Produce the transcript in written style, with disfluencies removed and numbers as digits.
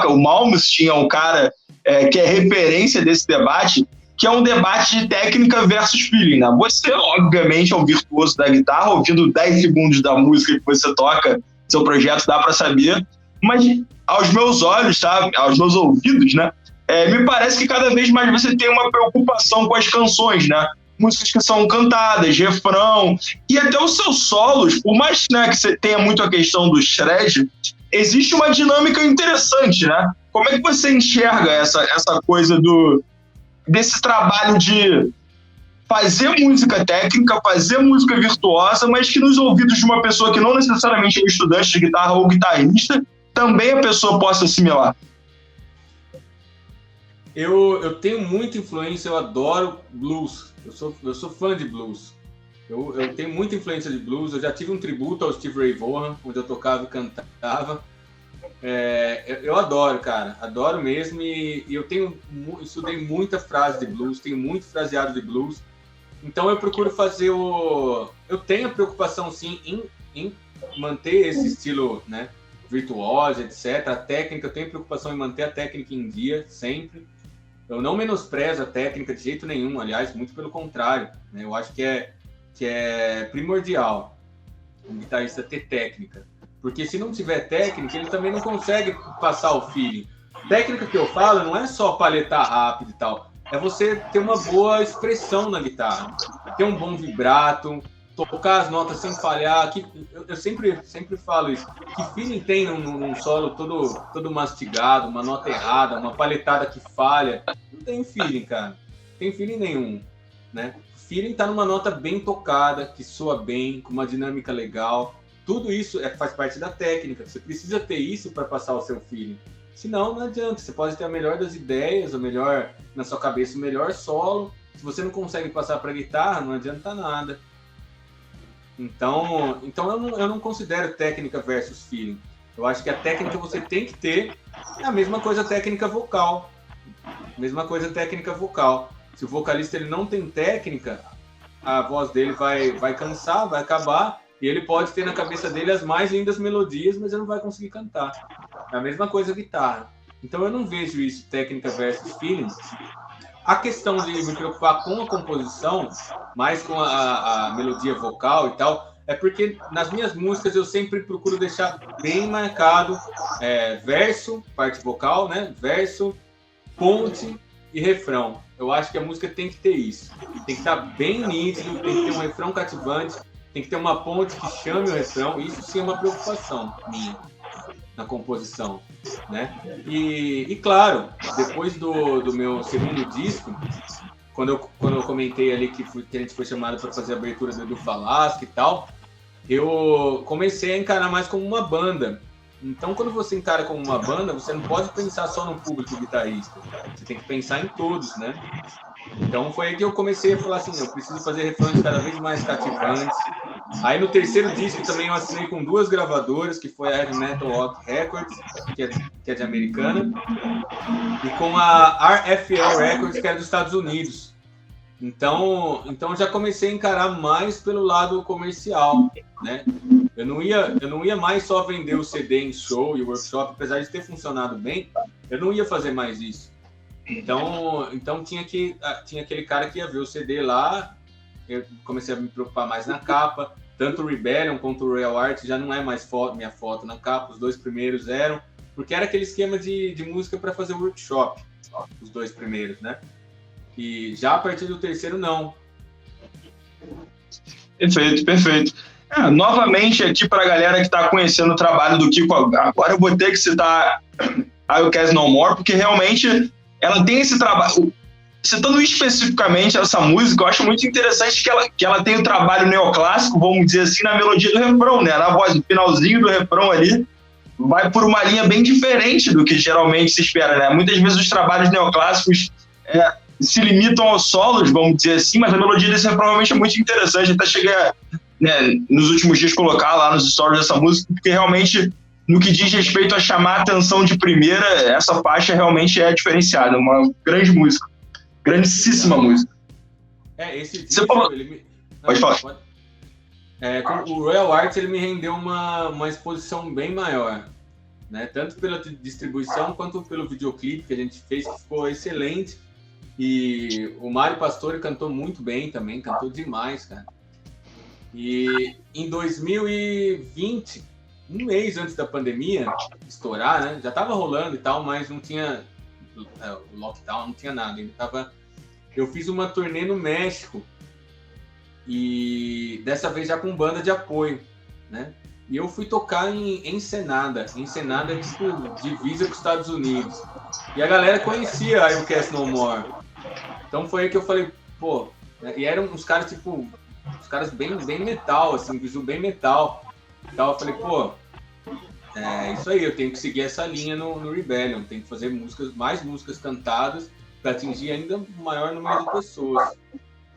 o Malmsteen é um cara que é referência desse debate, que é um debate de técnica versus feeling, né? Você, obviamente, é um virtuoso da guitarra, ouvindo 10 segundos da música que você toca, seu projeto dá para saber, mas aos meus olhos, tá? Aos meus ouvidos, né? Me parece que cada vez mais você tem uma preocupação com as canções, né? Músicas que são cantadas, refrão, e até os seus solos, por mais, né, que você tenha muito a questão do shred, existe uma dinâmica interessante, né? Como é que você enxerga essa coisa desse trabalho de fazer música técnica, fazer música virtuosa, mas que nos ouvidos de uma pessoa que não necessariamente é um estudante de guitarra ou guitarrista, também a pessoa possa assimilar? Eu tenho muita influência, eu adoro blues, eu sou fã de blues. Eu tenho muita influência de blues, eu já tive um tributo ao Steve Ray Vaughan, onde eu tocava e cantava. Eu adoro, cara, adoro mesmo, e eu estudei muita frase de blues, tenho muito fraseado de blues, então eu procuro fazer eu tenho a preocupação sim em manter esse estilo, né, virtuoso, etc. A técnica, eu tenho preocupação em manter a técnica em dia, sempre. Eu não menosprezo a técnica de jeito nenhum, aliás, muito pelo contrário, né? Eu acho que é primordial um guitarrista ter técnica. Porque se não tiver técnica, ele também não consegue passar o feeling. Técnica que eu falo não é só paletar rápido e tal. É você ter uma boa expressão na guitarra. Ter um bom vibrato, tocar as notas sem falhar. Eu sempre falo isso. Que feeling tem num solo todo mastigado, uma nota errada, uma paletada que falha? Não tem feeling, cara. Não tem feeling nenhum, né? Feeling tá numa nota bem tocada, que soa bem, com uma dinâmica legal. Tudo isso faz parte da técnica. Você precisa ter isso para passar o seu feeling. Senão, não adianta. Você pode ter a melhor das ideias, o melhor na sua cabeça, o melhor solo. Se você não consegue passar para a guitarra, não adianta nada. Então eu não considero técnica versus feeling. Eu acho que a técnica você tem que ter é a mesma coisa técnica vocal. Mesma coisa técnica vocal. Se o vocalista ele não tem técnica, a voz dele vai cansar, vai acabar. E ele pode ter na cabeça dele as mais lindas melodias, mas ele não vai conseguir cantar. É a mesma coisa a guitarra. Então eu não vejo isso, técnica versus feeling. A questão de me preocupar com a composição, mais com a melodia vocal e tal, é porque nas minhas músicas eu sempre procuro deixar bem marcado verso, parte vocal, né? Verso, ponte e refrão. Eu acho que a música tem que ter isso. Tem que estar bem nítido, tem que ter um refrão cativante, tem que ter uma ponte que chame o refrão. Isso sim é uma preocupação minha na composição, né? E claro, depois do meu segundo disco, quando eu comentei ali que a gente foi chamado para fazer a abertura do Edu Falaschi e tal, eu comecei a encarar mais como uma banda. Então, quando você encara como uma banda, você não pode pensar só no público guitarrista. Você tem que pensar em todos, né? Então, foi aí que eu comecei a falar assim, eu preciso fazer refrões cada vez mais cativantes. Aí, no terceiro disco, também eu assinei com 2 gravadoras, que foi a Heavy Metal Rock Records, que é de americana, e com a RFL Records, que é dos Estados Unidos. Então já comecei a encarar mais pelo lado comercial, né? Eu não ia mais só vender o CD em show e workshop, apesar de ter funcionado bem, eu não ia fazer mais isso. Então tinha aquele cara que ia ver o CD lá, eu comecei a me preocupar mais na capa, tanto o Rebellion quanto o Royal Art já não é mais minha foto na capa, os 2 primeiros eram, porque era aquele esquema de música para fazer workshop, os 2 primeiros, né? E já a partir do terceiro, não. Perfeito. Novamente, aqui para a galera que está conhecendo o trabalho do Kiko, agora eu vou ter que citar a You Can No More, porque realmente ela tem esse trabalho. Citando especificamente essa música, eu acho muito interessante que ela tem o trabalho neoclássico, vamos dizer assim, na melodia do refrão, né? Na voz, no finalzinho do refrão ali, vai por uma linha bem diferente do que geralmente se espera, né? Muitas vezes os trabalhos neoclássicos se limitam aos solos, vamos dizer assim, mas a melodia desse refrão realmente é muito interessante. Até cheguei nos últimos dias colocar lá nos stories dessa música, porque realmente, no que diz respeito a chamar a atenção de primeira, essa faixa realmente é diferenciada, uma grande música, grandíssima música. Esse disco, você falou... Pode falar. Com o Royal Art ele me rendeu uma exposição bem maior. né? Tanto pela distribuição quanto pelo videoclipe que a gente fez, que ficou excelente. E o Mário Pastore cantou muito bem também, cantou demais, cara. E em 2020, um mês antes da pandemia estourar, né? Já tava rolando e tal, mas não tinha o lockdown, não tinha nada. Eu fiz uma turnê no México e dessa vez já com banda de apoio, né? E eu fui tocar em Ensenada. Ensenada é tipo divisa com os Estados Unidos. E a galera conhecia a You Cast No More. Então foi aí que eu falei, pô, e eram uns caras tipo, uns caras bem metal, assim, bizu bem metal. Então eu falei, pô, é isso aí, eu tenho que seguir essa linha no Rebellion, tenho que fazer mais músicas cantadas para atingir ainda um maior número de pessoas.